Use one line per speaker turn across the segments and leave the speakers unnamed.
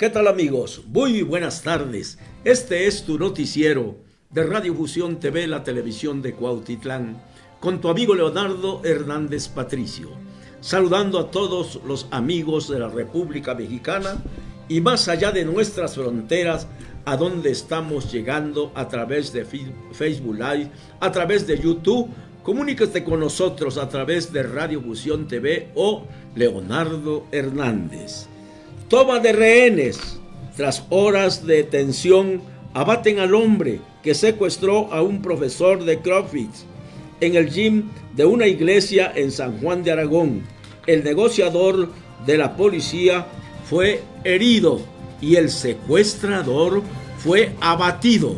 ¿Qué tal, amigos? Muy buenas tardes. Este es tu noticiero de Radio Fusión TV, la televisión de Cuautitlán, con tu amigo Leonardo Hernández Patricio, saludando a todos los amigos de la República Mexicana y más allá de nuestras fronteras, a donde estamos llegando a través de Facebook Live, a través de YouTube. Comunícate con nosotros a través de Radio Fusión TV o Leonardo Hernández. Toma de rehenes. Tras horas de tensión, abaten al hombre que secuestró a un profesor de CrossFit en el gym de una iglesia en San Juan de Aragón. El negociador de la policía fue herido y el secuestrador fue abatido.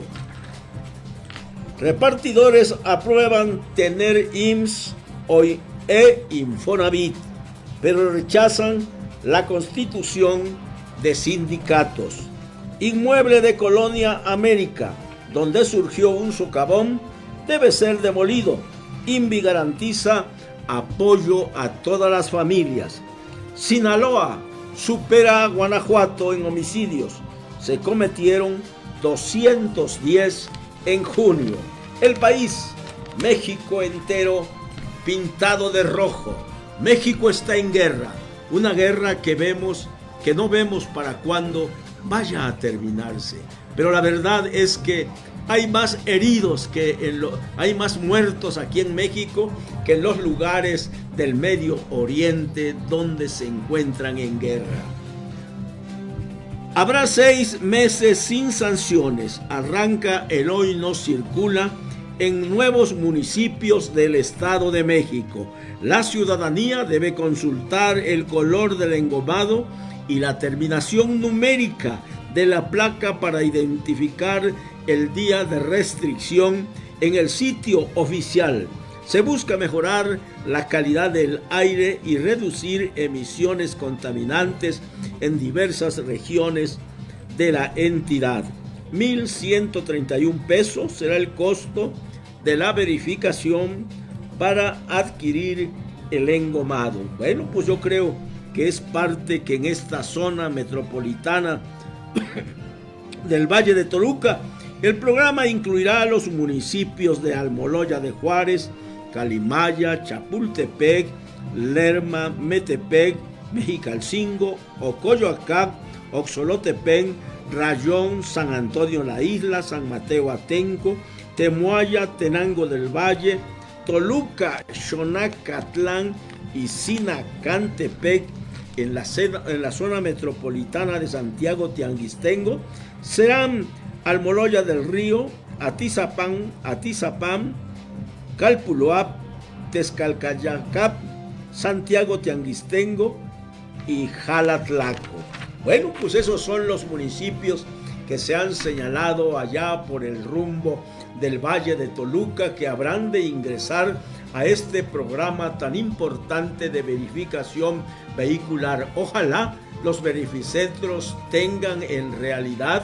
Repartidores aprueban tener IMSS e Infonavit, pero rechazan la constitución de sindicatos. Inmueble de Colonia América, donde surgió un socavón, debe ser demolido. INVI garantiza apoyo a todas las familias. Sinaloa supera a Guanajuato en homicidios. Se cometieron 210 en junio. El país, México entero, pintado de rojo. México está en guerra. Una guerra que no vemos para cuándo vaya a terminarse. Pero la verdad es que hay más heridos hay más muertos aquí en México que en los lugares del Medio Oriente donde se encuentran en guerra. Habrá 6 meses sin sanciones. Arranca el Hoy No Circula en nuevos municipios del Estado de México. La ciudadanía debe consultar el color del engomado y la terminación numérica de la placa para identificar el día de restricción en el sitio oficial. Se busca mejorar la calidad del aire y reducir emisiones contaminantes en diversas regiones de la entidad. 1,131 pesos será el costo de la verificación para adquirir el engomado. Bueno, pues yo creo que es parte que en esta zona metropolitana del Valle de Toluca, el programa incluirá a los municipios de Almoloya de Juárez, Calimaya, Chapultepec, Lerma, Metepec, Mexicalcingo, Ocoyoacán, Oxolotepec, Rayón, San Antonio la Isla, San Mateo Atenco, Temoaya, Tenango del Valle, Toluca, Xonacatlán y Sinacantepec en la zona metropolitana de Santiago Tianguistengo serán Almoloya del Río, Atizapán, Calpuloap, Tezcalcayacap, Santiago Tianguistengo y Jalatlaco. Bueno, pues esos son los municipios que se han señalado allá por el rumbo del Valle de Toluca que habrán de ingresar a este programa tan importante de verificación vehicular. Ojalá los verificentros tengan en realidad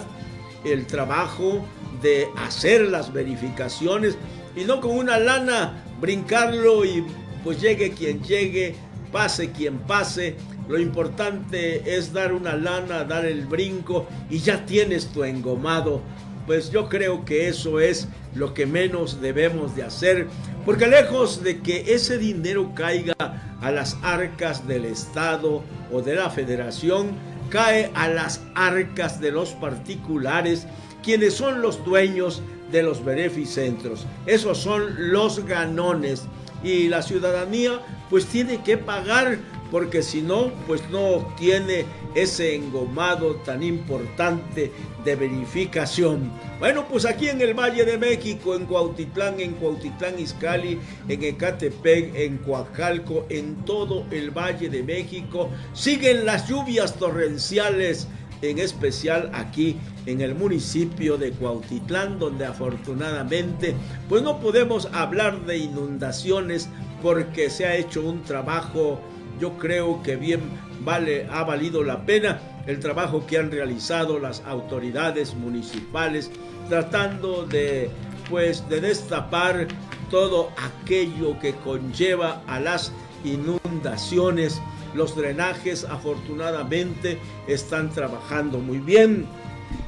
el trabajo de hacer las verificaciones y no con una lana brincarlo y pues llegue quien llegue, pase quien pase. Lo importante es dar una lana, dar el brinco y ya tienes tu engomado. Pues yo creo que eso es lo que menos debemos de hacer, porque lejos de que ese dinero caiga a las arcas del Estado o de la Federación, cae a las arcas de los particulares, quienes son los dueños de los beneficentros. Esos son los ganones y la ciudadanía pues tiene que pagar, porque si no, pues no obtiene ese engomado tan importante de verificación. Bueno, pues aquí en el Valle de México, en Cuautitlán Izcalli, en Ecatepec, en Coacalco, en todo el Valle de México, siguen las lluvias torrenciales, en especial aquí en el municipio de Cuautitlán, donde afortunadamente pues no podemos hablar de inundaciones porque se ha hecho un trabajo, yo creo que bien ha valido la pena el trabajo que han realizado las autoridades municipales tratando de destapar todo aquello que conlleva a las inundaciones. Los drenajes afortunadamente están trabajando muy bien.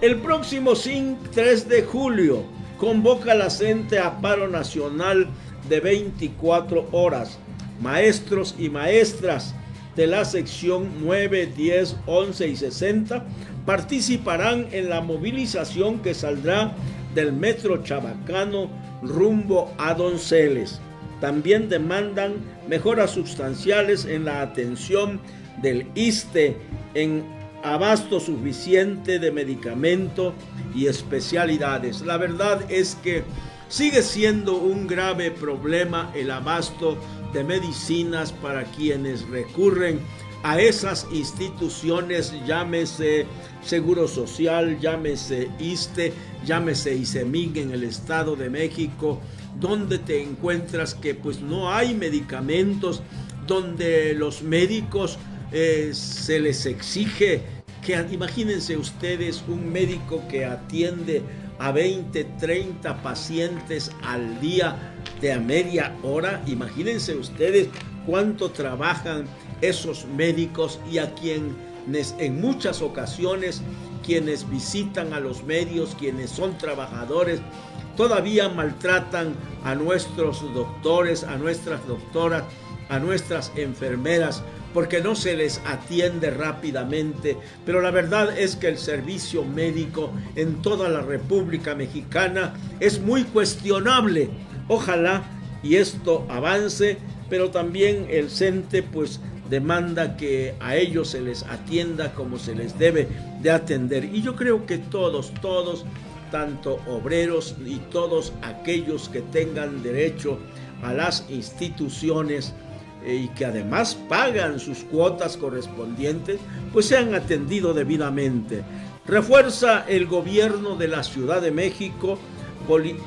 El próximo 3 de julio convoca la CENTE a paro nacional de 24 horas. Maestros y maestras de la sección 9, 10, 11 y 60 participarán en la movilización que saldrá del Metro Chabacano rumbo a Donceles. También demandan mejoras sustanciales en la atención del ISSSTE, en abasto suficiente de medicamento y especialidades. La verdad es que sigue siendo un grave problema el abasto de medicinas para quienes recurren a esas instituciones, llámese Seguro Social, llámese ISSSTE, llámese ISEMIG en el Estado de México, donde te encuentras que pues no hay medicamentos, donde los médicos se les exige que, imagínense ustedes, un médico que atiende a 20, 30 pacientes al día de a media hora. Imagínense ustedes cuánto trabajan esos médicos, y a quienes en muchas ocasiones quienes visitan a los medios, quienes son trabajadores, todavía maltratan a nuestros doctores, a nuestras doctoras, a nuestras enfermeras, porque no se les atiende rápidamente. Pero la verdad es que el servicio médico en toda la República Mexicana es muy cuestionable. Ojalá y esto avance, pero también el CENTE pues demanda que a ellos se les atienda como se les debe de atender. Y yo creo que todos, tanto obreros y todos aquellos que tengan derecho a las instituciones y que además pagan sus cuotas correspondientes, pues sean atendidos debidamente. Refuerza el gobierno de la Ciudad de México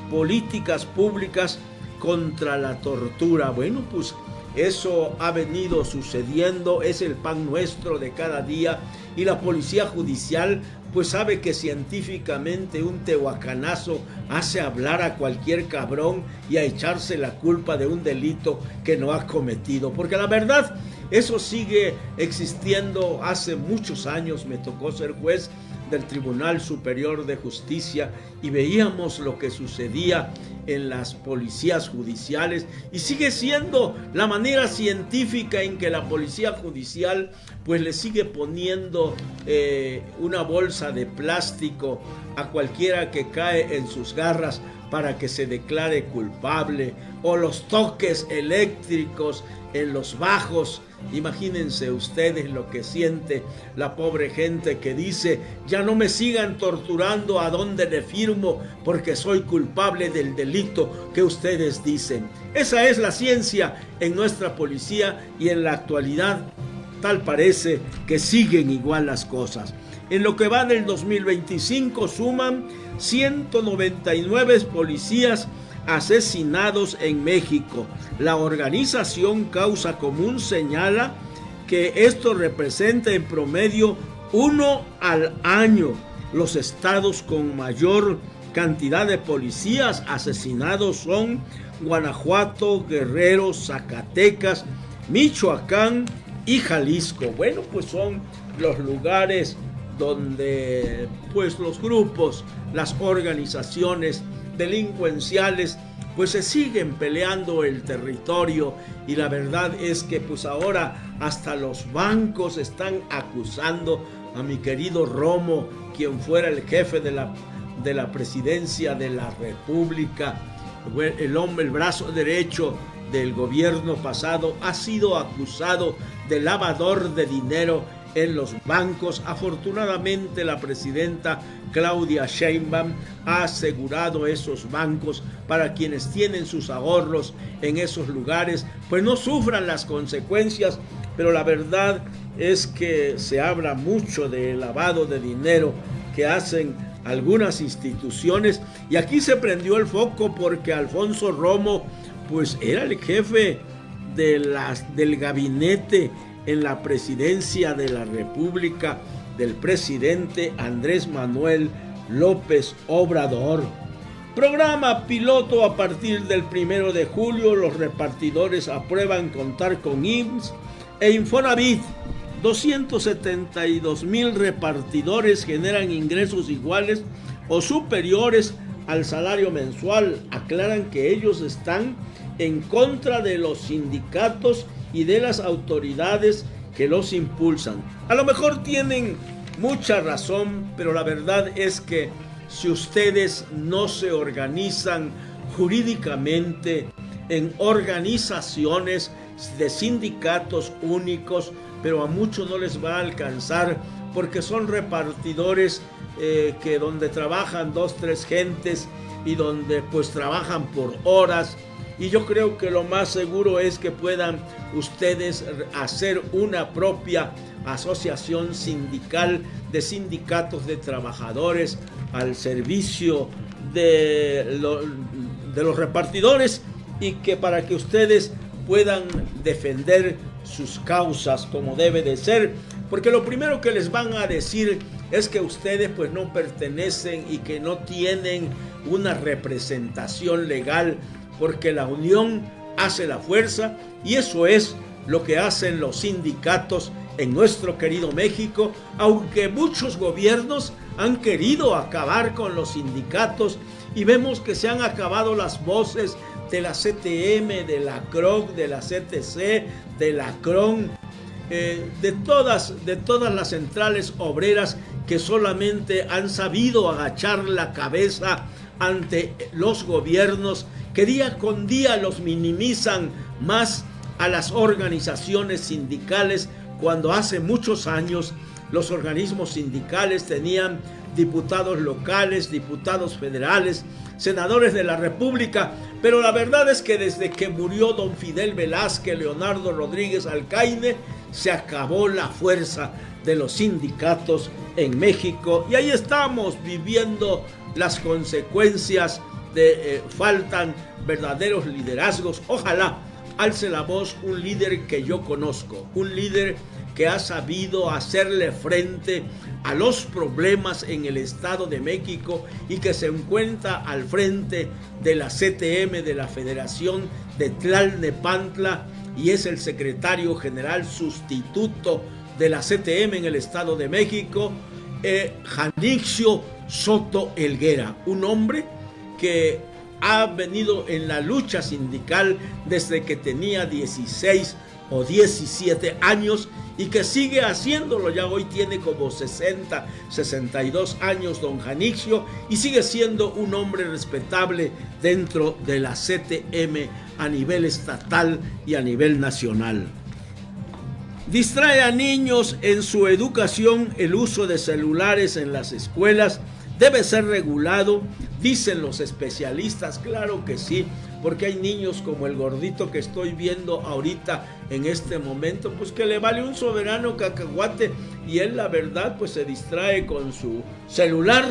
políticas públicas contra la tortura. Bueno, pues eso ha venido sucediendo, es el pan nuestro de cada día, y la policía judicial pues sabe que científicamente un tehuacanazo hace hablar a cualquier cabrón y a echarse la culpa de un delito que no ha cometido, porque la verdad eso sigue existiendo. Hace muchos años me tocó ser juez del Tribunal Superior de Justicia y veíamos lo que sucedía en las policías judiciales, y sigue siendo la manera científica en que la policía judicial pues le sigue poniendo una bolsa de plástico a cualquiera que cae en sus garras para que se declare culpable, o los toques eléctricos en los bajos. Imagínense ustedes lo que siente la pobre gente que dice: ya no me sigan torturando, a dónde le firmo, porque soy culpable del delito que ustedes dicen. Esa es la ciencia en nuestra policía, y en la actualidad tal parece que siguen igual las cosas. En lo que va del 2025 suman 199 policías asesinados en México. La organización Causa Común señala que esto representa en promedio 1 al año. Los estados con mayor cantidad de policías asesinados son Guanajuato, Guerrero, Zacatecas, Michoacán y Jalisco. Bueno, pues son los lugares donde pues los grupos, las organizaciones delincuenciales pues se siguen peleando el territorio, y la verdad es que pues ahora hasta los bancos están acusando a mi querido Romo, quien fuera el jefe de la presidencia de la República, el hombre, el brazo derecho del gobierno pasado, ha sido acusado de lavador de dinero en los bancos. Afortunadamente la presidenta Claudia Sheinbaum ha asegurado esos bancos para quienes tienen sus ahorros en esos lugares, pues no sufran las consecuencias. Pero la verdad es que se habla mucho de lavado de dinero que hacen algunas instituciones, y aquí se prendió el foco porque Alfonso Romo pues era el jefe del gabinete en la presidencia de la República del presidente Andrés Manuel López Obrador. Programa piloto a partir del 1 de julio. Los repartidores aprueban contar con IMSS e Infonavit. 272,000 repartidores generan ingresos iguales o superiores al salario mensual. Aclaran que ellos están en contra de los sindicatos y de las autoridades que los impulsan. A lo mejor tienen mucha razón, pero la verdad es que si ustedes no se organizan jurídicamente en organizaciones de sindicatos únicos, pero a muchos no les va a alcanzar porque son repartidores que donde trabajan 2, 3 gentes y donde pues trabajan por horas. Y yo creo que lo más seguro es que puedan ustedes hacer una propia asociación sindical de sindicatos de trabajadores al servicio de los repartidores, y que para que ustedes puedan defender sus causas como debe de ser, porque lo primero que les van a decir es que ustedes pues no pertenecen y que no tienen una representación legal, porque la unión hace la fuerza, y eso es lo que hacen los sindicatos en nuestro querido México, aunque muchos gobiernos han querido acabar con los sindicatos, y vemos que se han acabado las voces de la CTM, de la CROC, de la CTC, de la CRON, de todas las centrales obreras que solamente han sabido agachar la cabeza ante los gobiernos que día con día los minimizan más a las organizaciones sindicales, cuando hace muchos años los organismos sindicales tenían diputados locales, diputados federales, senadores de la República, pero la verdad es que desde que murió don Fidel Velázquez, Leonardo Rodríguez Alcaine, se acabó la fuerza de los sindicatos en México, y ahí estamos viviendo las consecuencias de faltan verdaderos liderazgos. Ojalá alce la voz un líder que yo conozco, un líder que ha sabido hacerle frente a los problemas en el Estado de México y que se encuentra al frente de la CTM, de la Federación de Tlalnepantla, y es el secretario general sustituto de la CTM en el Estado de México, Janicio Soto Helguera, un hombre que ha venido en la lucha sindical desde que tenía 16 o 17 años y que sigue haciéndolo. Ya hoy tiene como 60, 62 años don Janicio, y sigue siendo un hombre respetable dentro de la CTM a nivel estatal y a nivel nacional. Distrae a niños en su educación. El uso de celulares en las escuelas debe ser regulado, dicen los especialistas. Claro que sí, porque hay niños como el gordito que estoy viendo ahorita en este momento, pues que le vale un soberano cacahuate, y él la verdad pues se distrae con su celular.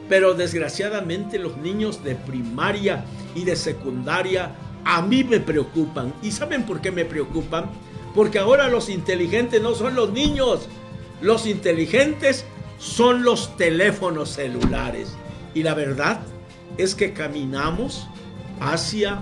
Pero desgraciadamente los niños de primaria y de secundaria a mí me preocupan. ¿Y saben por qué me preocupan? Porque ahora los inteligentes no son los niños, los inteligentes son los teléfonos celulares. Y la verdad es que caminamos hacia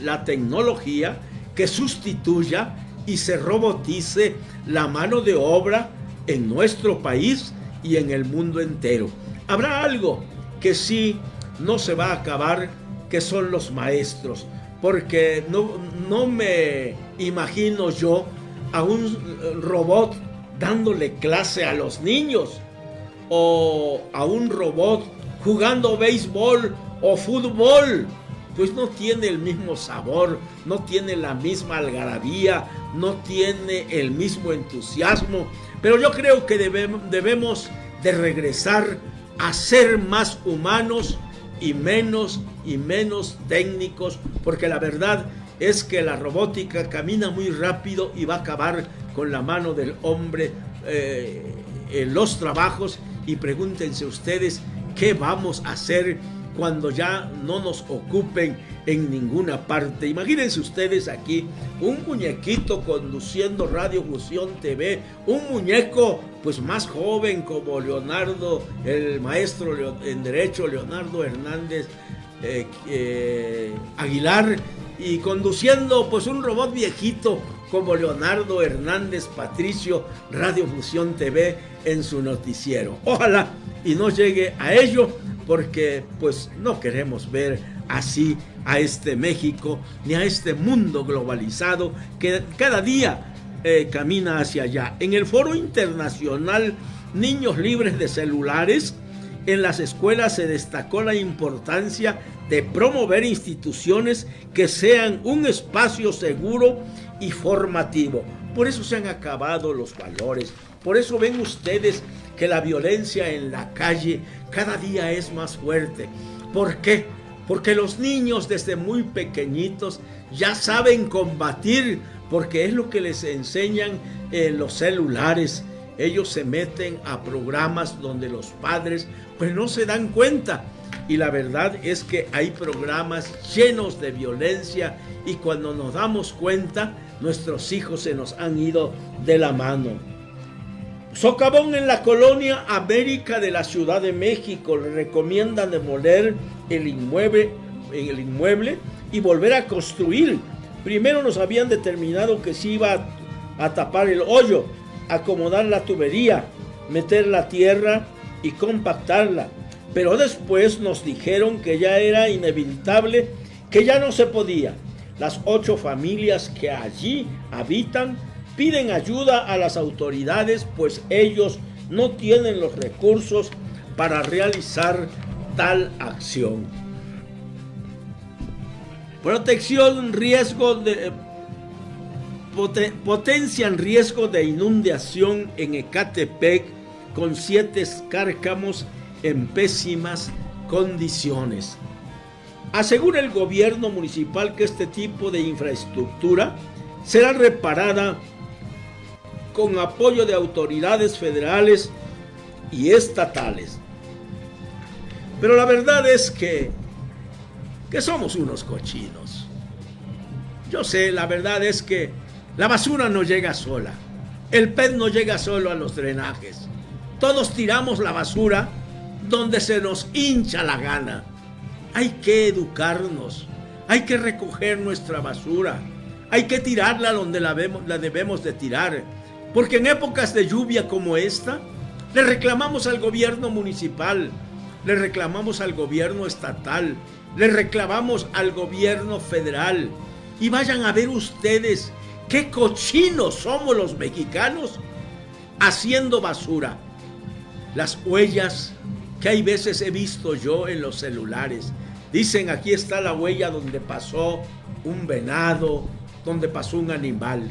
la tecnología que sustituya y se robotice la mano de obra en nuestro país y en el mundo entero. Habrá algo que sí no se va a acabar, que son los maestros, porque no me imagino yo a un robot dándole clase a los niños, o a un robot jugando béisbol o fútbol. Pues no tiene el mismo sabor, no tiene la misma algarabía, no tiene el mismo entusiasmo. Pero yo creo que debemos de regresar a ser más humanos y menos técnicos, porque la verdad es que la robótica camina muy rápido y va a acabar con la mano del hombre en los trabajos. Y pregúntense ustedes qué vamos a hacer cuando ya no nos ocupen en ninguna parte. Imagínense ustedes aquí un muñequito conduciendo Radio Fusión TV, un muñeco pues más joven como Leonardo, el maestro en Derecho Leonardo Hernández Aguilar, y conduciendo pues un robot viejito como Leonardo Hernández Patricio, Radio Fusión TV en su noticiero. Ojalá y no llegue a ello, porque pues no queremos ver así a este México ni a este mundo globalizado que cada día camina hacia allá. En el Foro Internacional Niños Libres de Celulares, en las escuelas se destacó la importancia de promover instituciones que sean un espacio seguro y formativo. Por eso se han acabado los valores. Por eso ven ustedes que la violencia en la calle cada día es más fuerte. ¿Por qué? Porque los niños desde muy pequeñitos ya saben combatir, porque es lo que les enseñan en los celulares. Ellos se meten a programas donde los padres pues no se dan cuenta, y la verdad es que hay programas llenos de violencia, y cuando nos damos cuenta nuestros hijos se nos han ido de la mano. Socavón en la colonia América de la Ciudad de México. Le recomiendan demoler el inmueble y volver a construir. Primero nos habían determinado que se iba a tapar el hoyo, acomodar la tubería, meter la tierra y compactarla. Pero después nos dijeron que ya era inevitable, que ya no se podía. Las 8 familias que allí habitan piden ayuda a las autoridades, pues ellos no tienen los recursos para realizar tal acción. Potencian riesgo de inundación en Ecatepec con 7 escárcamos en pésimas condiciones. Asegura el gobierno municipal que este tipo de infraestructura será reparada con apoyo de autoridades federales y estatales. Pero la verdad es que somos unos cochinos. Yo sé, la verdad es que la basura no llega sola. El PET no llega solo a los drenajes. Todos tiramos la basura donde se nos hincha la gana. Hay que educarnos. Hay que recoger nuestra basura. Hay que tirarla donde la debemos de tirar. Porque en épocas de lluvia como esta, le reclamamos al gobierno municipal, le reclamamos al gobierno estatal, le reclamamos al gobierno federal. Y vayan a ver ustedes qué cochinos somos los mexicanos haciendo basura. Las huellas que hay veces he visto yo en los celulares. Dicen, aquí está la huella donde pasó un venado, donde pasó un animal.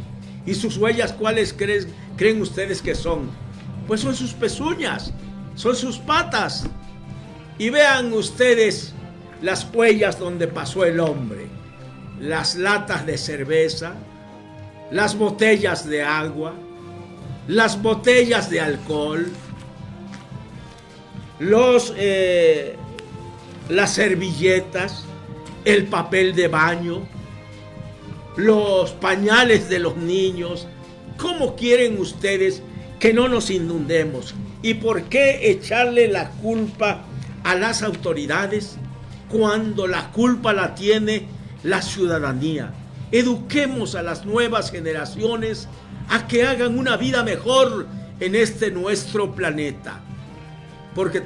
¿Y sus huellas cuáles creen ustedes que son? Pues son sus pezuñas, son sus patas. Y vean ustedes las huellas donde pasó el hombre. Las latas de cerveza, las botellas de agua, las botellas de alcohol, las servilletas, el papel de baño, los pañales de los niños. ¿Cómo quieren ustedes que no nos inundemos? ¿Y por qué echarle la culpa a las autoridades cuando la culpa la tiene la ciudadanía? Eduquemos a las nuevas generaciones a que hagan una vida mejor en este nuestro planeta. Porque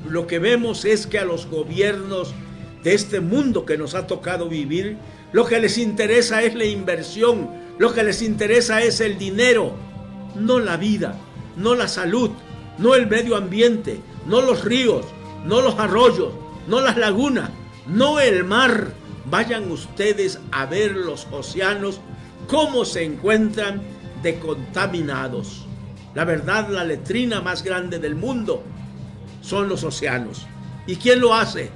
lo que vemos es que a los gobiernos de este mundo que nos ha tocado vivir, lo que les interesa es la inversión, lo que les interesa es el dinero, no la vida, no la salud, no el medio ambiente, no los ríos, no los arroyos, no las lagunas, no el mar. Vayan ustedes a ver los océanos, cómo se encuentran de contaminados. La verdad, la letrina más grande del mundo son los océanos. ¿Y quién lo hace?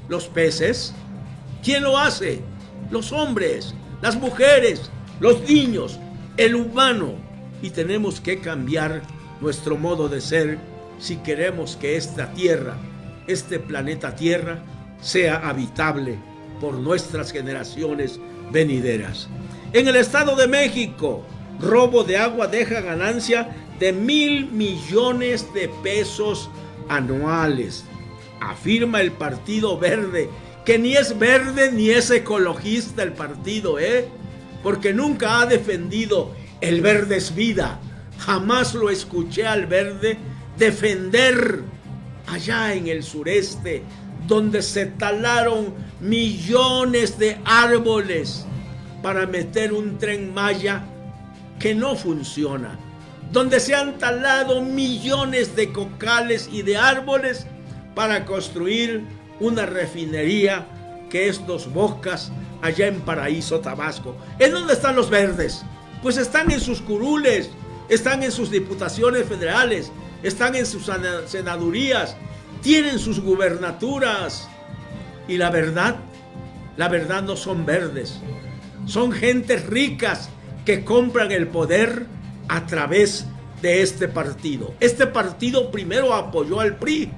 ¿Los peces? ¿Quién lo hace? Los hombres, las mujeres, los niños, el humano. Y tenemos que cambiar nuestro modo de ser si queremos que esta tierra, este planeta Tierra, sea habitable por nuestras generaciones venideras. En el Estado de México, robo de agua deja ganancia de 1,000 millones de pesos anuales. afirma el Partido Verde, que ni es verde ni es ecologista el partido, porque nunca ha defendido el verde es vida. Jamás lo escuché al verde defender allá en el sureste, donde se talaron millones de árboles para meter un Tren Maya que no funciona, donde se han talado millones de cocales y de árboles para construir una refinería que es Dos Bocas allá en Paraíso, Tabasco. ¿En dónde están los verdes? Pues están en sus curules, están en sus diputaciones federales, están en sus senadurías, tienen sus gubernaturas. Y la verdad no son verdes, son gentes ricas que compran el poder a través de este partido. Este partido primero apoyó al PRI,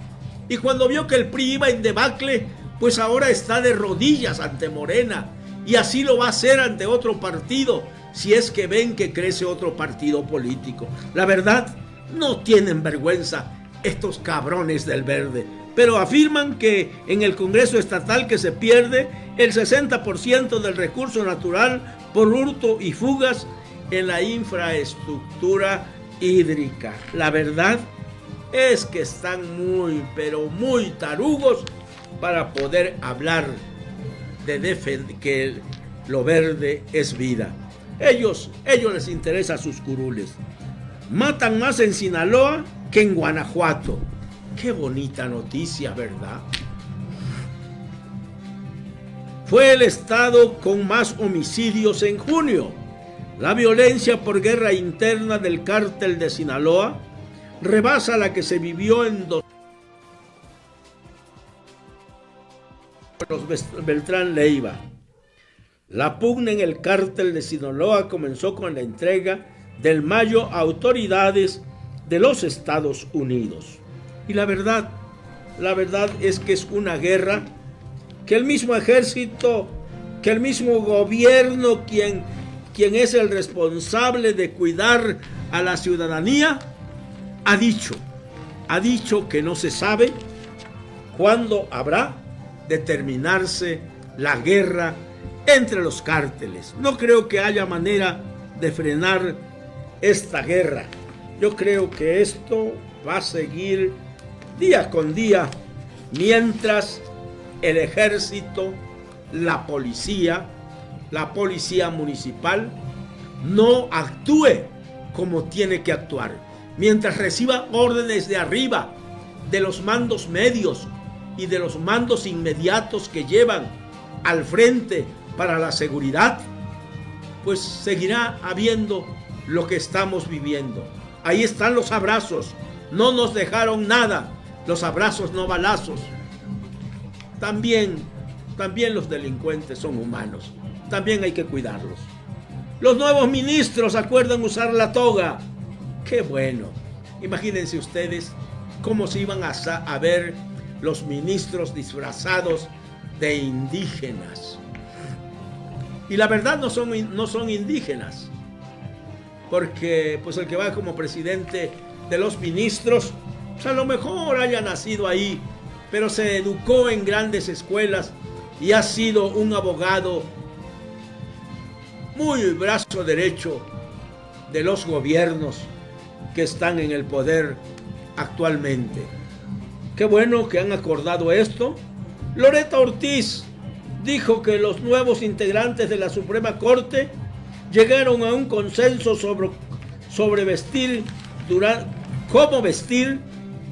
y cuando vio que el PRI iba en debacle, pues ahora está de rodillas ante Morena, y así lo va a hacer ante otro partido, si es que ven que crece otro partido político. La verdad, no tienen vergüenza estos cabrones del verde, pero afirman que en el Congreso Estatal que se pierde el 60% del recurso natural por hurto y fugas en la infraestructura hídrica. La verdad es que están muy, pero muy tarugos para poder hablar de defender que lo verde es vida. Ellos les interesa sus curules. Matan más en Sinaloa que en Guanajuato. Qué bonita noticia, ¿verdad? Fue el estado con más homicidios en junio. La violencia por guerra interna del cártel de Sinaloa rebasa la que se vivió en los Beltrán Leiva. La pugna en el cártel de Sinaloa comenzó con la entrega del Mayo a autoridades de los Estados Unidos. Y la verdad es que es una guerra que el mismo ejército, que el mismo gobierno, quien es el responsable de cuidar a la ciudadanía, ha dicho que no se sabe cuándo habrá de terminarse la guerra entre los cárteles. No creo que haya manera de frenar esta guerra. Yo creo que esto va a seguir día con día mientras el ejército, la policía municipal no actúe como tiene que actuar, mientras reciba órdenes de arriba, de los mandos medios y de los mandos inmediatos que llevan al frente para la seguridad, pues seguirá habiendo lo que estamos viviendo. Ahí están los abrazos, no nos dejaron nada, los abrazos no balazos. También los delincuentes son humanos, también hay que cuidarlos. Los nuevos ministros acuerdan usar la toga. ¡Qué bueno! Imagínense ustedes cómo se iban a ver los ministros disfrazados de indígenas. Y la verdad no son indígenas, porque pues el que va como presidente de los ministros, pues a lo mejor haya nacido ahí, pero se educó en grandes escuelas y ha sido un abogado muy brazo derecho de los gobiernos que están en el poder actualmente. Qué bueno que han acordado esto. Loretta Ortiz dijo que los nuevos integrantes de la Suprema Corte llegaron a un consenso sobre cómo vestir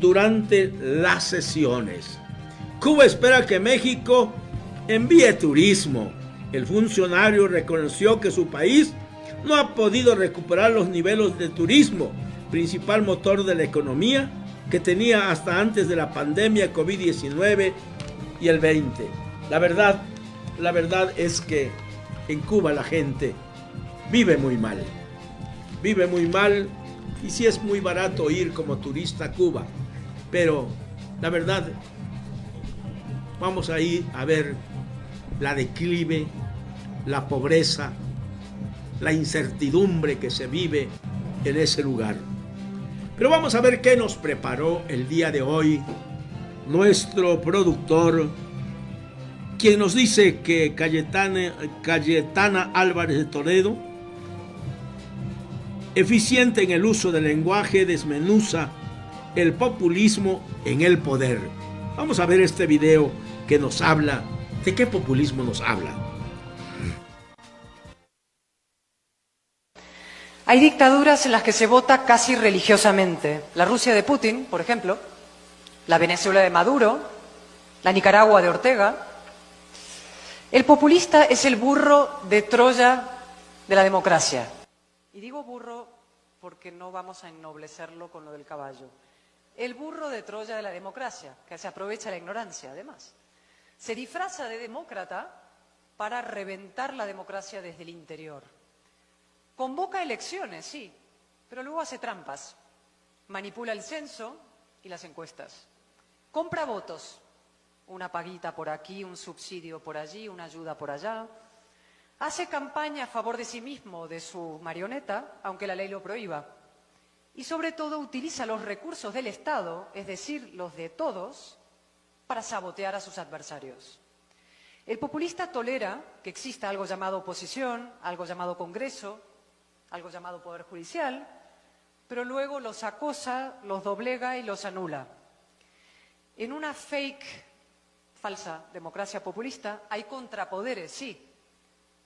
durante las sesiones. Cuba espera que México envíe turismo. El funcionario reconoció que su país no ha podido recuperar los niveles de turismo, principal motor de la economía que tenía hasta antes de la pandemia COVID-19 y el 20. La verdad es que en Cuba la gente vive muy mal, y sí es muy barato ir como turista a Cuba, pero la verdad, vamos a ir a ver la declive, la pobreza, la incertidumbre que se vive en ese lugar. Pero vamos a ver qué nos preparó el día de hoy nuestro productor, quien nos dice que Cayetana Álvarez de Toledo, eficiente en el uso del lenguaje, desmenuza el populismo en el poder. Vamos a ver este video que nos habla. ¿De qué populismo nos habla?
Hay dictaduras en las que se vota casi religiosamente. La Rusia de Putin, por ejemplo, la Venezuela de Maduro, la Nicaragua de Ortega. El populista es el burro de Troya de la democracia. Y digo burro porque no vamos a ennoblecerlo con lo del caballo. El burro de Troya de la democracia, que se aprovecha la ignorancia, además. Se disfraza de demócrata para reventar la democracia desde el interior. Convoca elecciones, sí, pero luego hace trampas. Manipula el censo y las encuestas. Compra votos. Una paguita por aquí, un subsidio por allí, una ayuda por allá. Hace campaña a favor de sí mismo, de su marioneta, aunque la ley lo prohíba. Y sobre todo utiliza los recursos del Estado, es decir, los de todos, para sabotear a sus adversarios. El populista tolera que exista algo llamado oposición, algo llamado Congreso, algo llamado Poder Judicial, pero luego los acosa, los doblega y los anula. En una falsa democracia populista hay contrapoderes, sí,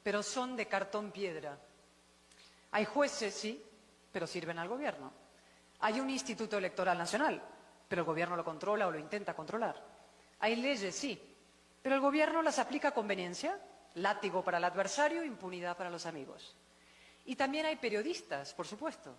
pero son de cartón piedra. Hay jueces, sí, pero sirven al gobierno. Hay un Instituto Electoral Nacional, pero el gobierno lo controla o lo intenta controlar. Hay leyes, sí, pero el gobierno las aplica a conveniencia, látigo para el adversario, impunidad para los amigos. Y también hay periodistas, por supuesto.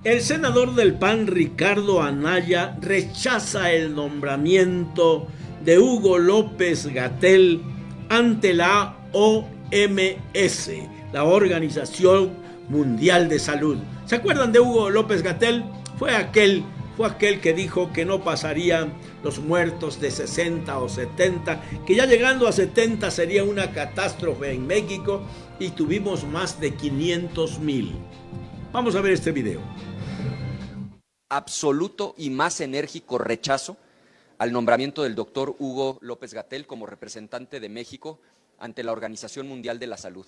El senador del PAN, Ricardo Anaya, rechaza el nombramiento de Hugo López-Gatell ante la OMS, la Organización Mundial de Salud. ¿Se acuerdan de Hugo López-Gatell? Fue aquel que dijo que no pasarían los muertos de 60 o 70, que ya llegando a 70 sería una catástrofe en México, y tuvimos más de 500,000. Vamos a ver este video.
Absoluto y más enérgico rechazo al nombramiento del doctor Hugo López-Gatell como representante de México ante la Organización Mundial de la Salud.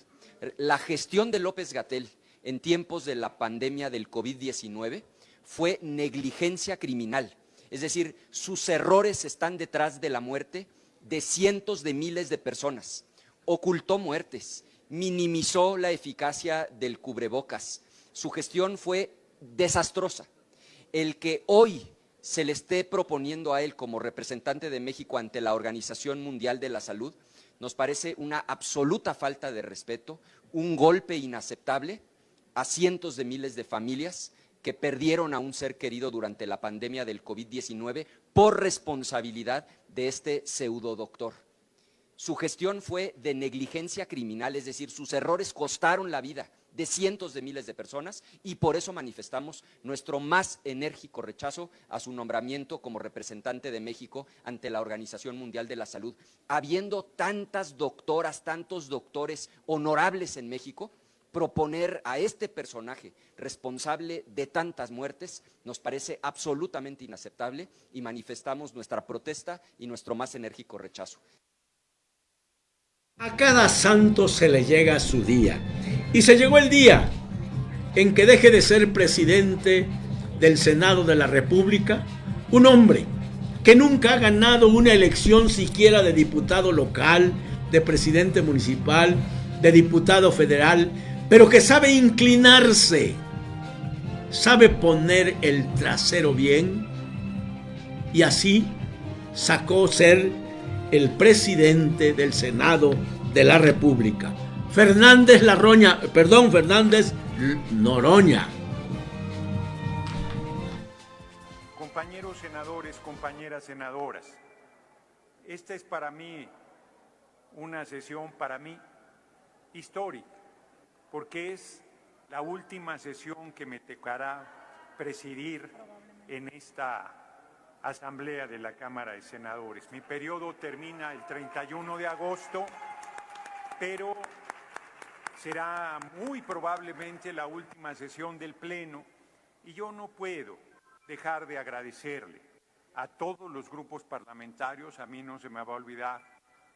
La gestión de López-Gatell en tiempos de la pandemia del COVID-19 fue negligencia criminal, es decir, sus errores están detrás de la muerte de cientos de miles de personas. Ocultó muertes, minimizó la eficacia del cubrebocas. Su gestión fue desastrosa. El que hoy se le esté proponiendo a él como representante de México ante la Organización Mundial de la Salud nos parece una absoluta falta de respeto, un golpe inaceptable a cientos de miles de familias que perdieron a un ser querido durante la pandemia del COVID-19 por responsabilidad de este pseudodoctor. Su gestión fue de negligencia criminal, es decir, sus errores costaron la vida de cientos de miles de personas, y por eso manifestamos nuestro más enérgico rechazo a su nombramiento como representante de México ante la Organización Mundial de la Salud. Habiendo tantas doctoras, tantos doctores honorables en México, proponer a este personaje responsable de tantas muertes nos parece absolutamente inaceptable, y manifestamos nuestra protesta y nuestro más enérgico rechazo.
A cada santo se le llega su día, y se llegó el día en que deje de ser presidente del Senado de la República un hombre que nunca ha ganado una elección siquiera de diputado local, de presidente municipal, de diputado federal, pero que sabe inclinarse, sabe poner el trasero bien, y así sacó ser el presidente del Senado de la República, Fernández Noroña.
Compañeros senadores, compañeras senadoras, esta es para mí una sesión histórica, porque es la última sesión que me tocará presidir en esta Asamblea de la Cámara de Senadores. Mi periodo termina el 31 de agosto, pero será muy probablemente la última sesión del Pleno y yo no puedo dejar de agradecerle a todos los grupos parlamentarios, a mí no se me va a olvidar,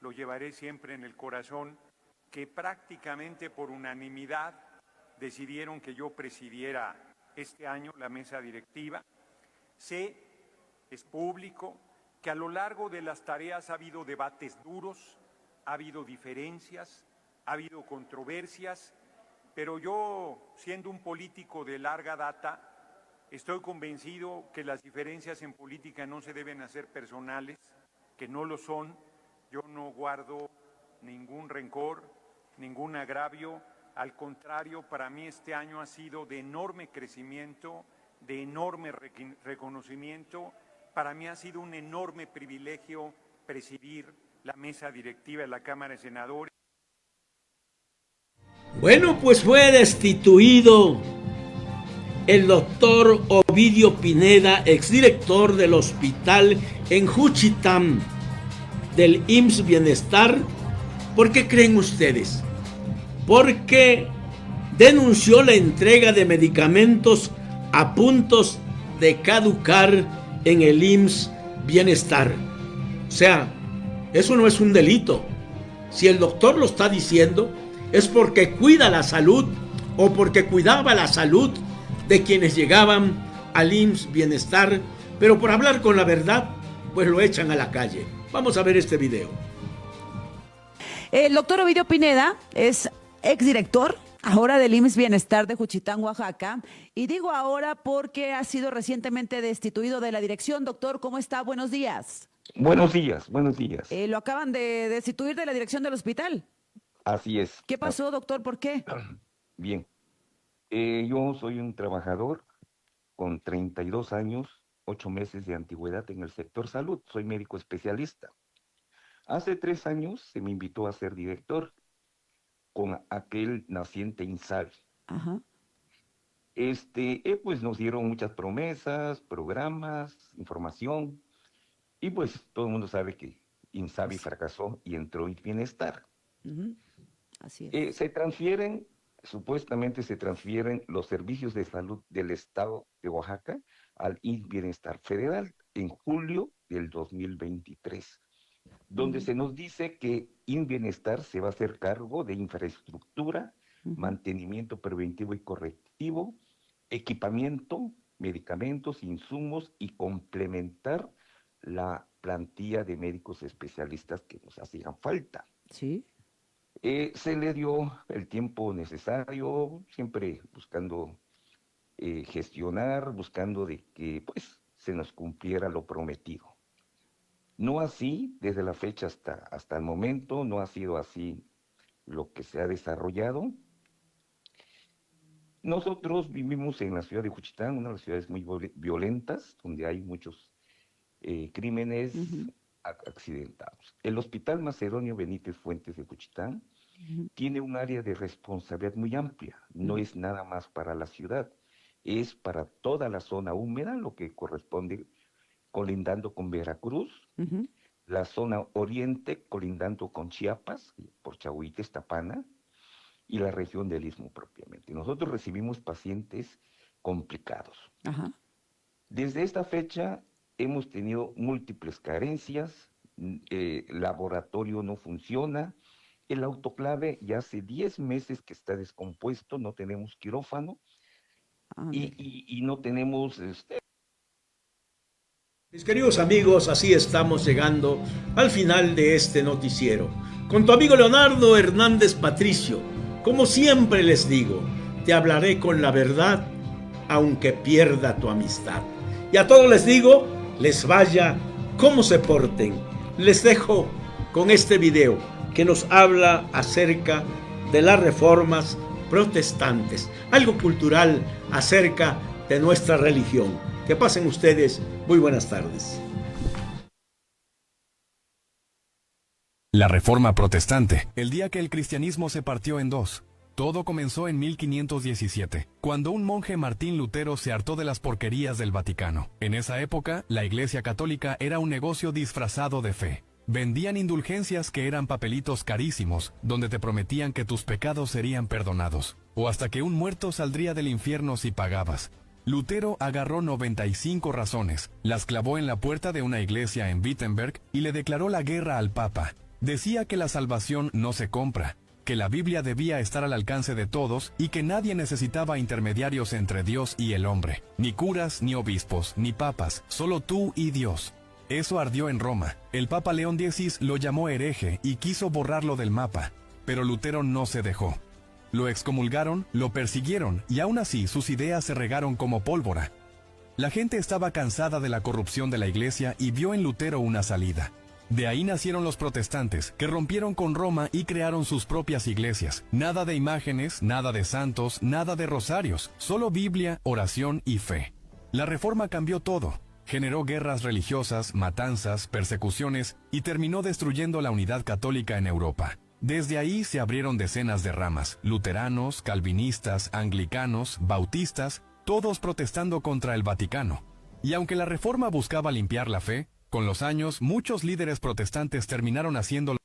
lo llevaré siempre en el corazón, que prácticamente por unanimidad decidieron que yo presidiera este año la mesa directiva. Sé, es público, que a lo largo de las tareas ha habido debates duros, ha habido diferencias, ha habido controversias, pero yo, siendo un político de larga data, estoy convencido que las diferencias en política no se deben hacer personales, que no lo son. Yo no guardo ningún rencor, ningún agravio. Al contrario, para mí este año ha sido de enorme crecimiento, de enorme reconocimiento. Para mí ha sido un enorme privilegio presidir la mesa directiva de la Cámara de Senadores.
Bueno, pues fue destituido el doctor Ovidio Pineda, exdirector del hospital en Juchitán, del IMSS Bienestar. ¿Por qué creen ustedes? Porque denunció la entrega de medicamentos a puntos de caducar en el IMSS Bienestar. O sea, eso no es un delito. Si el doctor lo está diciendo, es porque cuida la salud o porque cuidaba la salud de quienes llegaban al IMSS Bienestar, pero por hablar con la verdad, pues lo echan a la calle. Vamos a ver este video.
El doctor Ovidio Pineda es exdirector ahora del IMSS Bienestar de Juchitán, Oaxaca. Y digo ahora porque ha sido recientemente destituido de la dirección. Doctor, ¿cómo está? Buenos días.
Buenos días, buenos días.
Lo acaban de destituir de la dirección del hospital.
Así es.
¿Qué pasó, doctor? ¿Por qué?
Bien. Yo soy un trabajador con 32 años, 8 meses de antigüedad en el sector salud. Soy médico especialista. Hace 3 años se me invitó a ser director con aquel naciente INSABI.
Ajá.
Pues nos dieron muchas promesas, programas, información, y pues todo el mundo sabe que INSABI fracasó y entró en Bienestar.
Uh-huh. Así es.
Supuestamente se transfieren los servicios de salud del estado de Oaxaca al IMSS Bienestar Federal en julio del 2023, donde se nos dice que IMSS Bienestar se va a hacer cargo de infraestructura, mantenimiento preventivo y correctivo, equipamiento, medicamentos, insumos y complementar la plantilla de médicos especialistas que nos hacían falta.
Sí.
Se le dio el tiempo necesario, siempre buscando gestionar, buscando de que pues se nos cumpliera lo prometido. No así, desde la fecha hasta el momento, no ha sido así lo que se ha desarrollado. Nosotros vivimos en la ciudad de Juchitán, una de las ciudades muy violentas, donde hay muchos crímenes accidentados. El Hospital Macedonio Benítez Fuentes de Juchitán tiene un área de responsabilidad muy amplia. No es nada más para la ciudad, es para toda la zona húmeda, lo que corresponde colindando con Veracruz, la zona oriente colindando con Chiapas, por Chahuites, Tapana, y la región del Istmo propiamente. Nosotros recibimos pacientes complicados.
Ajá.
Desde esta fecha hemos tenido múltiples carencias, laboratorio no funciona, el autoclave ya hace 10 meses que está descompuesto, no tenemos quirófano y no tenemos...
Mis queridos amigos, así estamos llegando al final de este noticiero. Con tu amigo Leonardo Hernández Patricio, como siempre les digo, te hablaré con la verdad, aunque pierda tu amistad. Y a todos les digo, les vaya como se porten. Les dejo con este video que nos habla acerca de las reformas protestantes, algo cultural acerca de nuestra religión. Que pasen ustedes muy buenas tardes.
La Reforma Protestante, el día que el cristianismo se partió en dos. Todo comenzó en 1517, cuando un monje Martín Lutero se hartó de las porquerías del Vaticano. En esa época, la Iglesia Católica era un negocio disfrazado de fe. Vendían indulgencias que eran papelitos carísimos, donde te prometían que tus pecados serían perdonados, o hasta que un muerto saldría del infierno si pagabas. Lutero agarró 95 razones, las clavó en la puerta de una iglesia en Wittenberg y le declaró la guerra al Papa. Decía que la salvación no se compra, que la Biblia debía estar al alcance de todos y que nadie necesitaba intermediarios entre Dios y el hombre, ni curas, ni obispos, ni papas, solo tú y Dios. Eso ardió en Roma. El Papa León X lo llamó hereje y quiso borrarlo del mapa, pero Lutero no se dejó. Lo excomulgaron, lo persiguieron y aún así sus ideas se regaron como pólvora. La gente estaba cansada de la corrupción de la iglesia y vio en Lutero una salida. De ahí nacieron los protestantes, que rompieron con Roma y crearon sus propias iglesias. Nada de imágenes, nada de santos, nada de rosarios, solo Biblia, oración y fe. La Reforma cambió todo. Generó guerras religiosas, matanzas, persecuciones y terminó destruyendo la unidad católica en Europa. Desde ahí se abrieron decenas de ramas, luteranos, calvinistas, anglicanos, bautistas, todos protestando contra el Vaticano. Y aunque la Reforma buscaba limpiar la fe, con los años muchos líderes protestantes terminaron haciendo